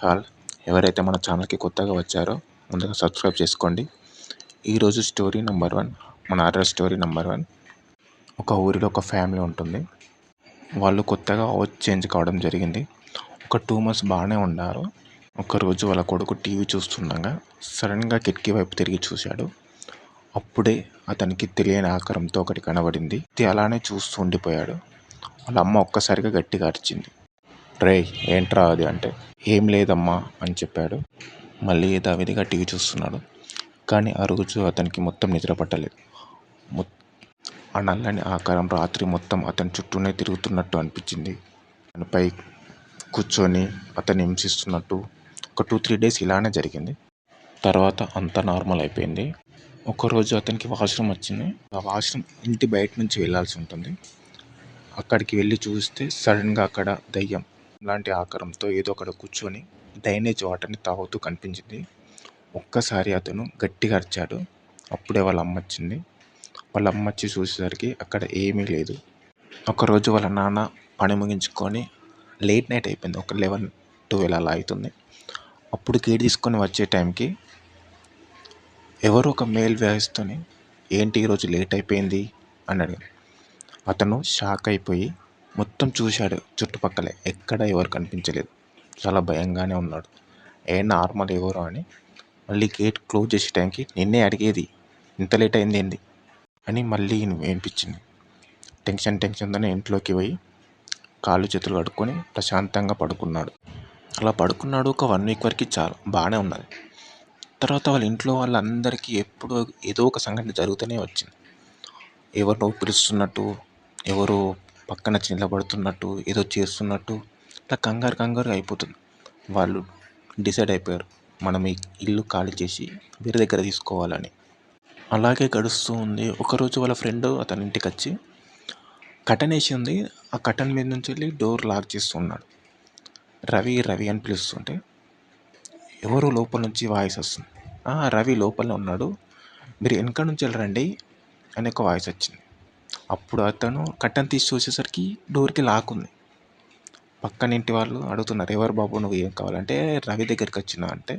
Hall ఎవరైతే మన ఛానల్కి కొత్తగా వచ్చారో ముందుగా సబ్స్క్రైబ్ చేసుకోండి. ఈరోజు స్టోరీ నెంబర్ 1, మన హారర్ స్టోరీ నెంబర్ 1. ఒక ఊరిలో ఒక ఫ్యామిలీ ఉంటుంది. వాళ్ళు కొత్తగా హౌస్ చేంజ్ కావడం జరిగింది. ఒక 2 months బాగానే ఉన్నారు. ఒకరోజు వాళ్ళ కొడుకు టీవీ చూస్తుండగా సడన్గా కిటికీ వైపు తిరిగి చూశాడు. అప్పుడే అతనికి తెలియని ఆకారంతో ఒకటి కనబడింది. అలానే చూస్తూ ఉండిపోయాడు. వాళ్ళ అమ్మ ఒక్కసారిగా గట్టిగా అరిచింది. రేయ్, ఏంట్రా అది అంటే, ఏం లేదమ్మా అని చెప్పాడు. మళ్ళీ యథావిధిగా టీవీ చూస్తున్నాడు. కానీ ఆ రోజు అతనికి మొత్తం నిద్ర పట్టలేదు. ఆ నల్లని ఆకారం రాత్రి మొత్తం అతని చుట్టూనే తిరుగుతున్నట్టు అనిపించింది. తనపై కూర్చొని అతన్ని హింసిస్తున్నట్టు ఒక 2-3 days ఇలానే జరిగింది. తర్వాత అంతా నార్మల్ అయిపోయింది. ఒకరోజు అతనికి వాష్రూమ్ వచ్చింది. ఆ వాష్రూమ్ ఇంటి బయట నుంచి వెళ్ళాల్సి ఉంటుంది. అక్కడికి వెళ్ళి చూస్తే సడన్గా అక్కడ దయ్యం లాంటి ఆకారంతో ఏదో అక్కడ కూర్చొని డ్రైనేజ్ వాటర్ని తాగుతూ కనిపించింది. ఒక్కసారి అతను గట్టిగా అరిచాడు. అప్పుడే వాళ్ళ అమ్మ వచ్చింది. వాళ్ళ అమ్మ వచ్చి చూసేసరికి అక్కడ ఏమీ లేదు. ఒకరోజు వాళ్ళ నాన్న పని ముగించుకొని లేట్ నైట్ అయిపోయింది, ఒక 11-12 అలా అవుతుంది. అప్పుడు గేట్ తీసుకొని వచ్చే టైంకి ఎవరో ఒక మేల్ వాయిస్తోని ఏంటి ఈరోజు లేట్ అయిపోయింది అని అడిగారు. అతను షాక్ అయిపోయి మొత్తం చూశాడు. చుట్టుపక్కల ఎక్కడ ఎవరు కనిపించలేదు. చాలా భయంగానే ఉన్నాడు. నార్మల్ ఎవరో అని మళ్ళీ గేట్ క్లోజ్ చేసే టైంకి నిన్నే అడిగేది, ఇంత లేట్ అయింది ఏంది అని మళ్ళీ వినిపించింది. టెన్షన్తోనే ఇంట్లోకి పోయి కాళ్ళు చేతులు కడుక్కొని ప్రశాంతంగా పడుకున్నాడు. అలా పడుకున్నాడు. ఒక 1 week వరకు చాలా బాగానే ఉన్నది. తర్వాత వాళ్ళ ఇంట్లో వాళ్ళందరికీ ఎప్పుడో ఏదో ఒక సంఘటన జరుగుతూనే వచ్చింది. ఎవరినో పిలుస్తున్నట్టు, ఎవరో పక్కన నిలబడుతున్నట్టు, ఏదో చేస్తున్నట్టు, ఇట్లా కంగారు అయిపోతుంది. వాళ్ళు డిసైడ్ అయిపోయారు, మనం ఈ ఇల్లు ఖాళీ చేసి వేరే దగ్గర తీసుకోవాలని. అలాగే గడుస్తూ ఉంది. ఒకరోజు వాళ్ళ ఫ్రెండ్ అతని ఇంటికి వచ్చి కర్టెన్ వేసి ఉంది. ఆ కర్టెన్ మీద నుంచి వెళ్ళి డోర్ లాక్ చేస్తున్నాడు. రవి అని పిలుస్తుంటే ఎవరో లోపల నుంచి వాయిస్ వస్తుంది. రవి లోపలనే ఉన్నాడు, మీరు వెనక నుంచి వెళ్ళరండి అని ఒక వాయిస్ వచ్చింది. అప్పుడు అతను కర్టెన్ తీసి చూసేసరికి డోర్కి లాక్ ఉంది. పక్కన ఇంటి వాళ్ళు అడుగుతున్నారు, ఎవరు బాబు నువ్వు, ఏం కావాలంటే రవి దగ్గరికి వచ్చినా అంటే,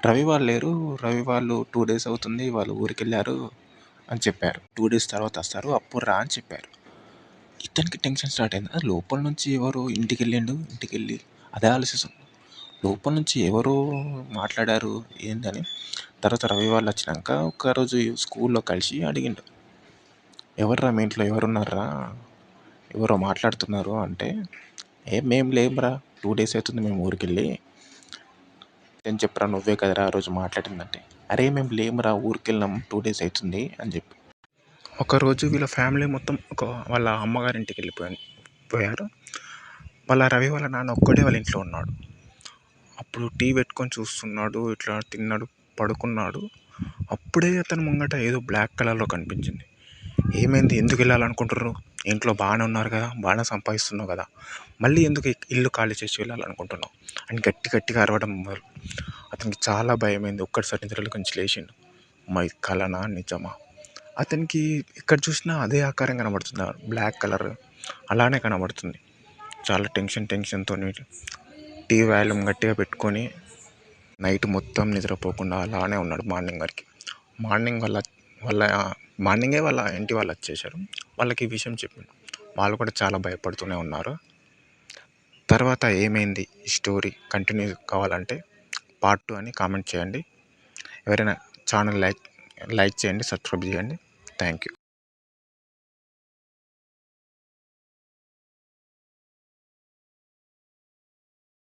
రవి వాళ్ళు లేరు, రవి వాళ్ళు 2 days అవుతుంది, వాళ్ళు ఊరికి వెళ్ళారు అని చెప్పారు. 2 days తర్వాత వస్తారు, అప్పుడు రా అని చెప్పారు. ఇతనికి టెన్షన్ స్టార్ట్ అయింది. లోపల నుంచి ఎవరు ఇంటికి వెళ్ళి అదే ఆలోచిస్తుంది. లోపల నుంచి ఎవరో మాట్లాడారు ఏందని. తర్వాత రవి వాళ్ళు వచ్చినాక ఒకరోజు స్కూల్లో కలిసి అడిగిండు, ఎవర్రా మీ ఇంట్లో ఎవరున్నారా, ఎవరో మాట్లాడుతున్నారు అంటే, మేము లేమురా, 2 days అవుతుంది మేము ఊరికి వెళ్ళి. ఏం చెప్పరా, నువ్వే కదరా ఆ రోజు మాట్లాడిందంటే, అరే మేము లేమురా, ఊరికి వెళ్ళాం, 2 days అవుతుంది అని చెప్పి. ఒకరోజు వీళ్ళ ఫ్యామిలీ మొత్తం వాళ్ళ అమ్మగారింటికి వెళ్ళిపోయారు. వాళ్ళ రవి వాళ్ళ నాన్న ఒక్కడే వాళ్ళ ఇంట్లో ఉన్నాడు. అప్పుడు టీవీ పెట్టుకొని చూస్తున్నాడు, ఇట్లా తిన్నాడు, పడుకున్నాడు. అప్పుడే అతని ముంగట ఏదో బ్లాక్ కలర్లో కనిపించింది. ఏమైంది, ఎందుకు వెళ్ళాలనుకుంటున్నారు, ఇంట్లో బాగానే ఉన్నారు కదా, బాగానే సంపాదిస్తున్నావు కదా, మళ్ళీ ఎందుకు ఇల్లు ఖాళీ చేసి వెళ్ళాలనుకుంటున్నావు అని గట్టిగా అరవడం మొదలు. అతనికి చాలా భయమైంది. ఒక్కసారి నిద్రలో కొంచెం లేచిండు. మై కలనా నిజమా? అతనికి ఎక్కడ చూసినా అదే ఆకారం కనబడుతుంది, బ్లాక్ కలర్ అలానే కనబడుతుంది. చాలా టెన్షన్తో టీవీ వాల్యూమ్ గట్టిగా పెట్టుకొని నైట్ మొత్తం నిద్రపోకుండా అలానే ఉన్నాడు. మార్నింగే వాళ్ళ ఇంటి వాళ్ళు వచ్చేసారు. వాళ్ళకి ఈ విషయం చెప్పిండు. వాళ్ళు కూడా చాలా భయపడుతూనే ఉన్నారు. తర్వాత ఏమైంది, ఈ స్టోరీ కంటిన్యూ కావాలంటే part 2 అని కామెంట్ చేయండి. ఎవరైనా ఛానల్ లైక్ చేయండి, సబ్స్క్రైబ్ చేయండి. Thank you.